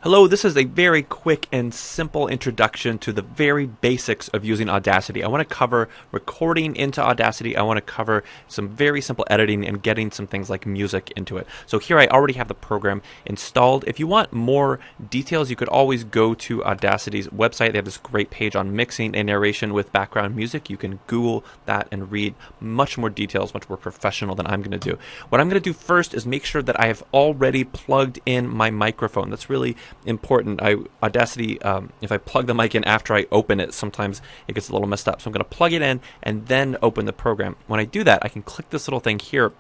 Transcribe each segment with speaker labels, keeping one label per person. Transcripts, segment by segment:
Speaker 1: Hello, this is a very quick and simple introduction to the very basics of using Audacity. I want to cover recording into Audacity. I want to cover some very simple editing and getting some things like music into it. So here I already have the program installed. If you want more details, you could always go to Audacity's website. They have this great page on mixing and narration with background music. You can Google that and read much more details, much more professional than I'm going to do. What I'm going to do first is make sure that I have already plugged in my microphone. That's really important. Audacity, if I plug the mic in after I open it, sometimes it gets a little messed up. So I'm going to plug it in and then open the program. When I do that, I can click this little thing here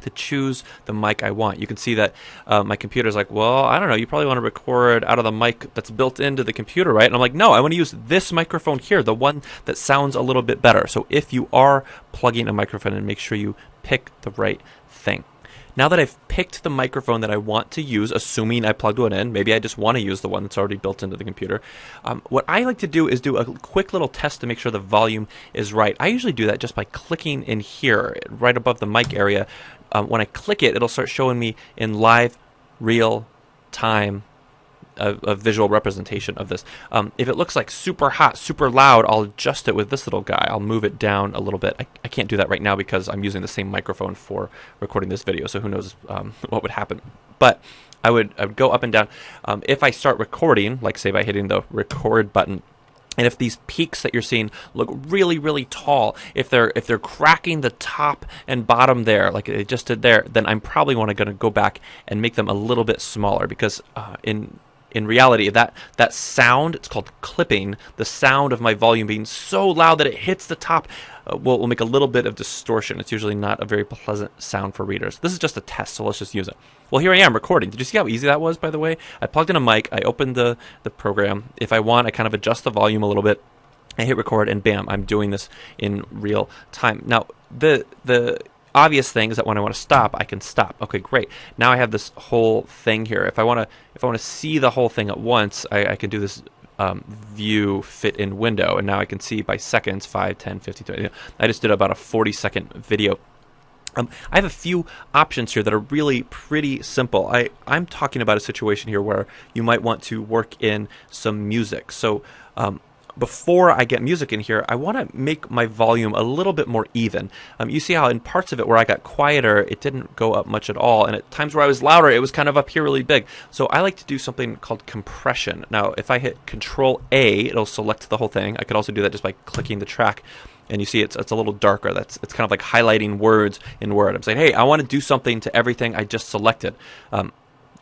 Speaker 1: to choose the mic I want. You can see that my computer's like, well, I don't know, you probably want to record out of the mic that's built into the computer, right? And I'm like, no, I want to use this microphone here, the one that sounds a little bit better. So if you are plugging a microphone, and make sure you pick the right thing. Now that I've picked the microphone that I want to use, assuming I plugged one in, maybe I just want to use the one that's already built into the computer, what I like to do is do a quick little test to make sure the volume is right. I usually do that just by clicking in here, right above the mic area. When I click it, it'll start showing me in live, real time, a visual representation of this. If it looks like super hot, super loud, I'll adjust it with this little guy. I'll move it down a little bit. I can't do that right now because I'm using the same microphone for recording this video, so who knows what would happen. But I would go up and down. If I start recording, like say by hitting the record button, and if these peaks that you're seeing look really, really tall, if they're cracking the top and bottom there, like it just did there, then I'm probably going to go back and make them a little bit smaller because in reality, that sound, it's called clipping, the sound of my volume being so loud that it hits the top will make a little bit of distortion. It's usually not a very pleasant sound for readers. This is just a test, so let's just use it. Well, here I am recording. Did you see how easy that was, by the way? I plugged in a mic, I opened the program. If I want, I kind of adjust the volume a little bit. I hit record, and bam, I'm doing this in real time. Now, the obvious thing is that when I want to stop, I can stop. Okay, great. Now I have this whole thing here. If I want to see the whole thing at once, I can do this view fit in window, and now I can see by seconds, 5, 10, 15, 20. I just did about a 40-second video. I have a few options here that are really pretty simple. I'm talking about a situation here where you might want to work in some music. So before I get music in here, I want to make my volume a little bit more even. You see how in parts of it where I got quieter, it didn't go up much at all, and at times where I was louder, it was kind of up here really big. So I like to do something called compression. Now, if I hit Control A, it'll select the whole thing. I could also do that just by clicking the track, and you see it's a little darker. It's kind of like highlighting words in Word. I'm saying, hey, I want to do something to everything I just selected.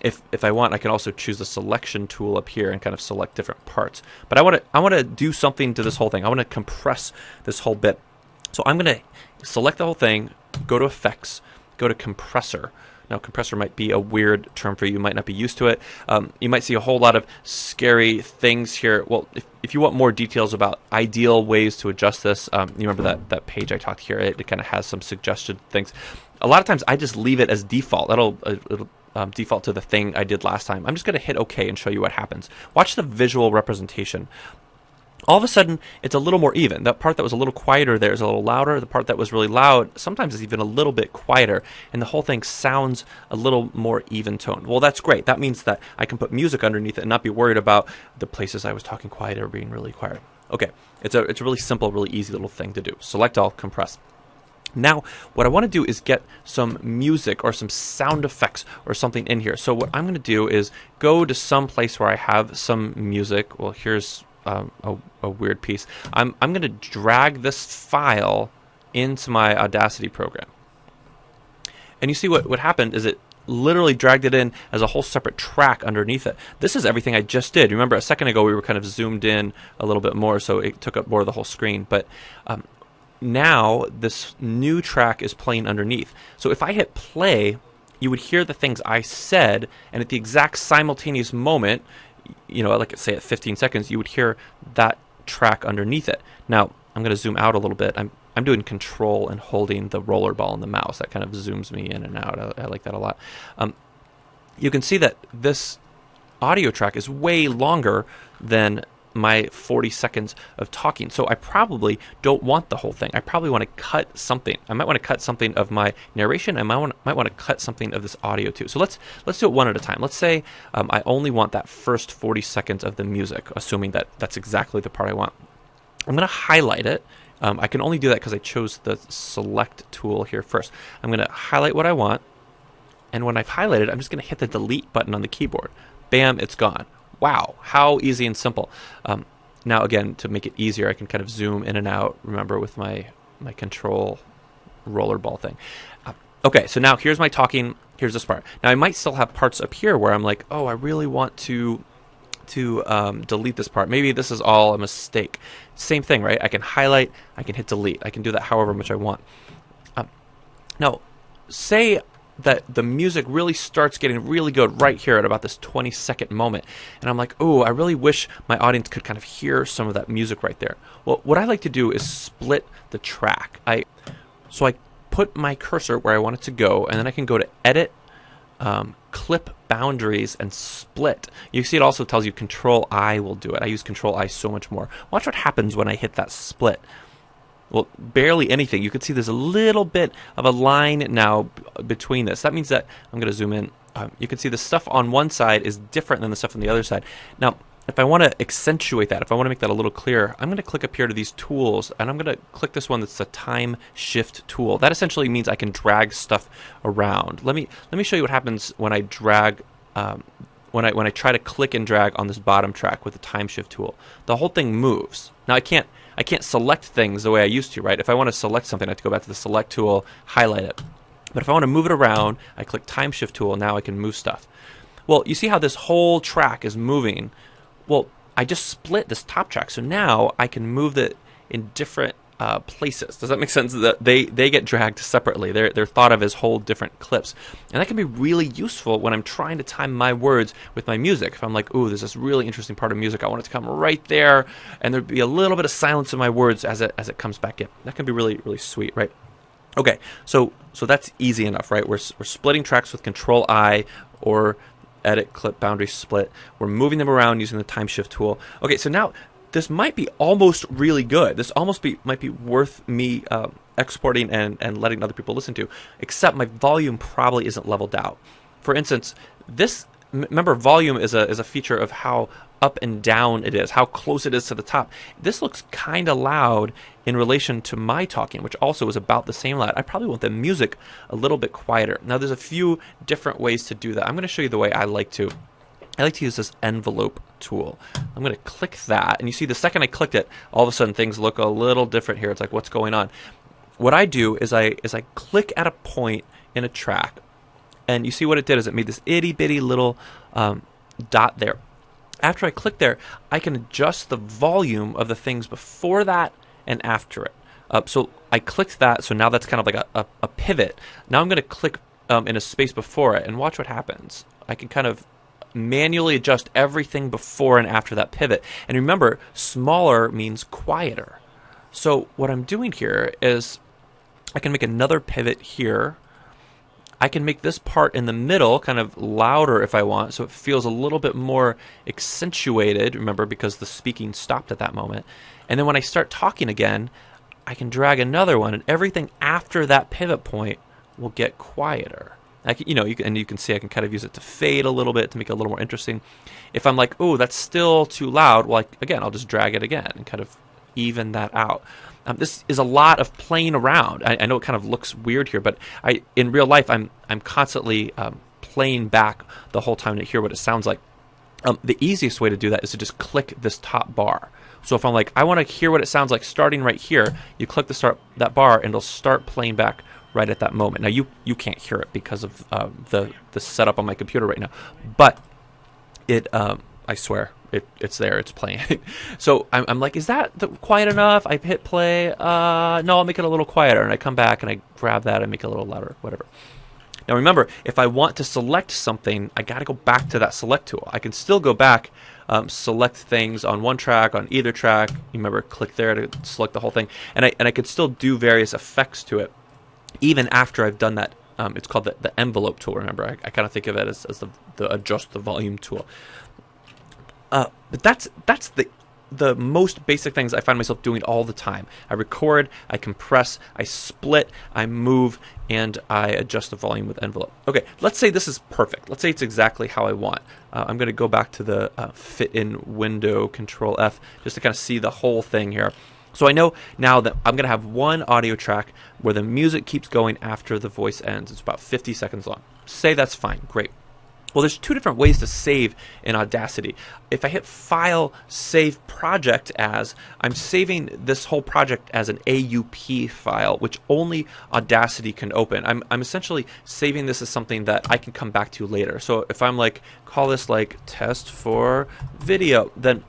Speaker 1: If I want, I can also choose the selection tool up here and kind of select different parts. But I want to do something to this whole thing. I want to compress this whole bit. So I'm going to select the whole thing, go to Effects, go to Compressor. Now, compressor might be a weird term for you. You might not be used to it. You might see a whole lot of scary things here. Well, if you want more details about ideal ways to adjust this, you remember that page I talked here. It kind of has some suggested things. A lot of times I just leave it as default. It'll default to the thing I did last time. I'm just going to hit OK and show you what happens. Watch the visual representation. All of a sudden, it's a little more even. That part that was a little quieter there is a little louder. The part that was really loud sometimes is even a little bit quieter. And the whole thing sounds a little more even toned. Well, that's great. That means that I can put music underneath it and not be worried about the places I was talking quieter being really quiet. Okay, it's a really simple, really easy little thing to do. Select all, compress. Now, what I want to do is get some music or some sound effects or something in here. So what I'm going to do is go to some place where I have some music. Well, here's a weird piece. I'm going to drag this file into my Audacity program. And you see what happened is it literally dragged it in as a whole separate track underneath it. This is everything I just did. Remember a second ago we were kind of zoomed in a little bit more, so it took up more of the whole screen. But now this new track is playing underneath. So if I hit play, you would hear the things I said, and at the exact simultaneous moment, like say at 15 seconds, you would hear that track underneath it. Now, I'm going to zoom out a little bit. I'm doing Control and holding the roller ball on the mouse. That kind of zooms me in and out. I like that a lot. You can see that this audio track is way longer than my 40 seconds of talking. So I probably don't want the whole thing. I probably want to cut something. I might want to cut something of my narration. I might want to cut something of this audio too. So let's do it one at a time. Let's say I only want that first 40 seconds of the music, assuming that that's exactly the part I want. I'm going to highlight it. I can only do that because I chose the select tool here first. I'm going to highlight what I want. And when I've highlighted, I'm just going to hit the delete button on the keyboard. Bam, it's gone. Wow, how easy and simple. Now again, to make it easier, I can kind of zoom in and out, remember, with my control rollerball thing. Okay, so now here's my talking, here's this part. Now I might still have parts up here where I'm like, oh, I really want to delete this part. Maybe this is all a mistake. Same thing, right? I can highlight, I can hit delete. I can do that however much I want. Now, say that the music really starts getting really good right here at about this 20-second moment. And I'm like, oh, I really wish my audience could kind of hear some of that music right there. Well, what I like to do is split the track. So I put my cursor where I want it to go, and then I can go to Edit, Clip Boundaries, and Split. You see it also tells you Control-I will do it. I use Control-I so much more. Watch what happens when I hit that split. Well, barely anything. You can see there's a little bit of a line now between this. That means that, I'm going to zoom in, you can see the stuff on one side is different than the stuff on the other side. Now, if I want to accentuate that, if I want to make that a little clearer, I'm going to click up here to these tools, and I'm going to click this one that's the time shift tool. That essentially means I can drag stuff around. Let me show you what happens when I drag, when I try to click and drag on this bottom track with the time shift tool. The whole thing moves. Now I can't select things the way I used to, right? If I want to select something, I have to go back to the select tool, highlight it. But if I want to move it around, I click time shift tool, now I can move stuff. Well, you see how this whole track is moving? Well, I just split this top track, so now I can move it in different places. Does that make sense? That they get dragged separately. They're thought of as whole different clips, and that can be really useful when I'm trying to time my words with my music. If I'm like, ooh, there's this really interesting part of music, I want it to come right there, and there'd be a little bit of silence in my words as it comes back in. That can be really, really sweet, right? Okay, so that's easy enough, right? We're splitting tracks with Control-I or Edit, Clip, Boundary, Split. We're moving them around using the time shift tool. Okay, so now this might be almost really good. This might be worth me exporting and letting other people listen to, except my volume probably isn't leveled out. For instance, remember, volume is a feature of how up and down it is, how close it is to the top. This looks kind of loud in relation to my talking, which also is about the same loud. I probably want the music a little bit quieter. Now, there's a few different ways to do that. I'm going to show you the way I like to. I like to use this envelope tool. I'm going to click that, and you see the second I clicked it, all of a sudden things look a little different here. It's like, what's going on? What I do is I click at a point in a track, and you see what it did is it made this itty-bitty little dot there. After I click there, I can adjust the volume of the things before that and after it. So I clicked that, so now that's kind of like a pivot. Now I'm going to click in a space before it, and watch what happens. I can kind of manually adjust everything before and after that pivot. And remember, smaller means quieter. So what I'm doing here is I can make another pivot here. I can make this part in the middle kind of louder if I want, so it feels a little bit more accentuated, remember, because the speaking stopped at that moment. And then when I start talking again, I can drag another one, and everything after that pivot point will get quieter. You can see I can kind of use it to fade a little bit to make it a little more interesting. If I'm like, oh, that's still too loud, well, again, I'll just drag it again and kind of even that out. This is a lot of playing around. I know it kind of looks weird here, but in real life, I'm constantly playing back the whole time to hear what it sounds like. The easiest way to do that is to just click this top bar. So if I'm like, I want to hear what it sounds like starting right here, you click that bar, and it'll start playing back right at that moment. Now you can't hear it because of the setup on my computer right now, but it I swear it's there, it's playing. So I'm like, is that quiet enough? I hit play. No, I'll make it a little quieter, and I come back and I grab that and make it a little louder, whatever. Now remember, if I want to select something, I got to go back to that select tool. I can still go back, select things on one track, on either track. You remember, click there to select the whole thing, and I could still do various effects to it, even after I've done that. It's called the envelope tool. Remember, I kind of think of it as the adjust the volume tool. But that's the most basic things I find myself doing all the time. I record, I compress, I split, I move, and I adjust the volume with envelope. Okay, let's say this is perfect. Let's say it's exactly how I want. I'm going to go back to the fit in window, Control F, just to kind of see the whole thing here. So I know now that I'm going to have one audio track where the music keeps going after the voice ends. It's about 50 seconds long. Say that's fine. Great. Well, there's two different ways to save in Audacity. If I hit File, Save Project As, I'm saving this whole project as an AUP file, which only Audacity can open. I'm essentially saving this as something that I can come back to later. So if I'm like, call this like test for video, then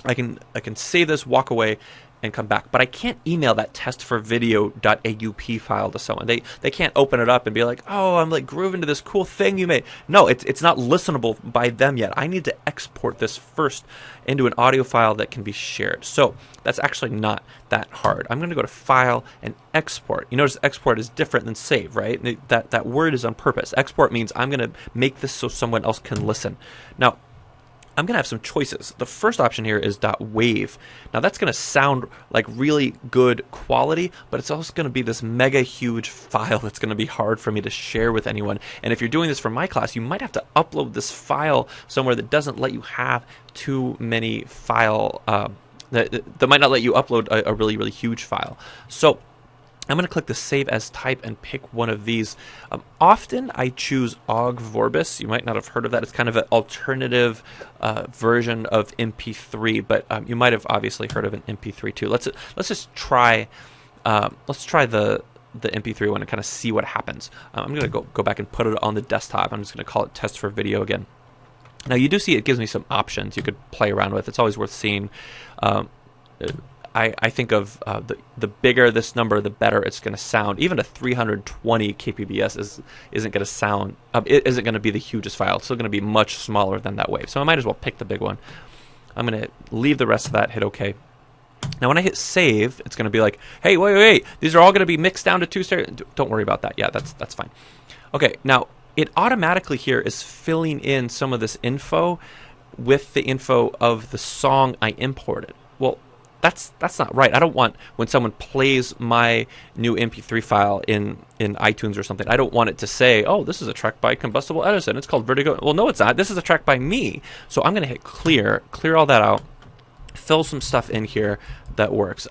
Speaker 1: I can save this, walk away, and come back. But I can't email that testforvideo.aup file to someone. They can't open it up and be like, oh, I'm like grooving to this cool thing you made. No, it's not listenable by them yet. I need to export this first into an audio file that can be shared. So that's actually not that hard. I'm going to go to File and Export. You notice export is different than save, right? That word is on purpose. Export means I'm going to make this so someone else can listen. Now, I'm going to have some choices. The first option here is .wave. Now that's going to sound like really good quality, but it's also going to be this mega huge file that's going to be hard for me to share with anyone. And if you're doing this for my class, you might have to upload this file somewhere that doesn't let you have too many file, that might not let you upload a really, really huge file. So I'm going to click the Save As Type and pick one of these. Often I choose Ogg Vorbis. You might not have heard of that. It's kind of an alternative version of MP3, but you might have obviously heard of an MP3 too. Let's just try. Let's try the MP3 one and kind of see what happens. I'm going to go back and put it on the desktop. I'm just going to call it Test for Video again. Now you do see it gives me some options you could play around with. It's always worth seeing. I think of the bigger this number, the better it's going to sound. Even a 320 kbps isn't going to sound. It isn't going to be the hugest file. It's still going to be much smaller than that wave. So I might as well pick the big one. I'm going to leave the rest of that. Hit OK. Now when I hit save, it's going to be like, hey, wait. These are all going to be mixed down to two stereo. Don't worry about that. Yeah, that's fine. Okay, now it automatically here is filling in some of this info with the info of the song I imported. Well, that's not right. I don't want when someone plays my new MP3 file in iTunes or something, I don't want it to say, oh, this is a track by Combustible Edison. It's called Vertigo. Well, no, it's not. This is a track by me. So I'm going to hit clear all that out, fill some stuff in here that works.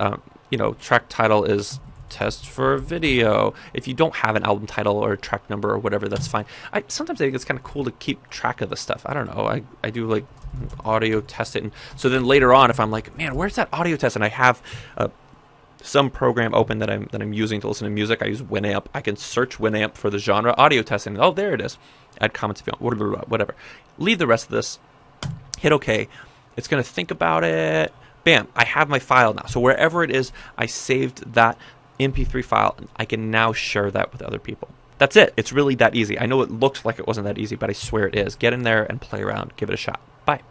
Speaker 1: Track title is Test for Video. If you don't have an album title or a track number or whatever, that's fine. Sometimes I think it's kind of cool to keep track of the stuff. I don't know. I do like audio test it, and so then later on, if I'm like, man, where's that audio test, and I have some program open that I'm using to listen to music, I use Winamp. I can search Winamp for the genre audio testing. Oh, there it is. Add comments if you want. Whatever. Leave the rest of this. Hit OK. It's going to think about it. Bam! I have my file now. So wherever it is, I saved that MP3 file. I can now share that with other people. That's it. It's really that easy. I know it looks like it wasn't that easy, but I swear it is. Get in there and play around. Give it a shot. Bye.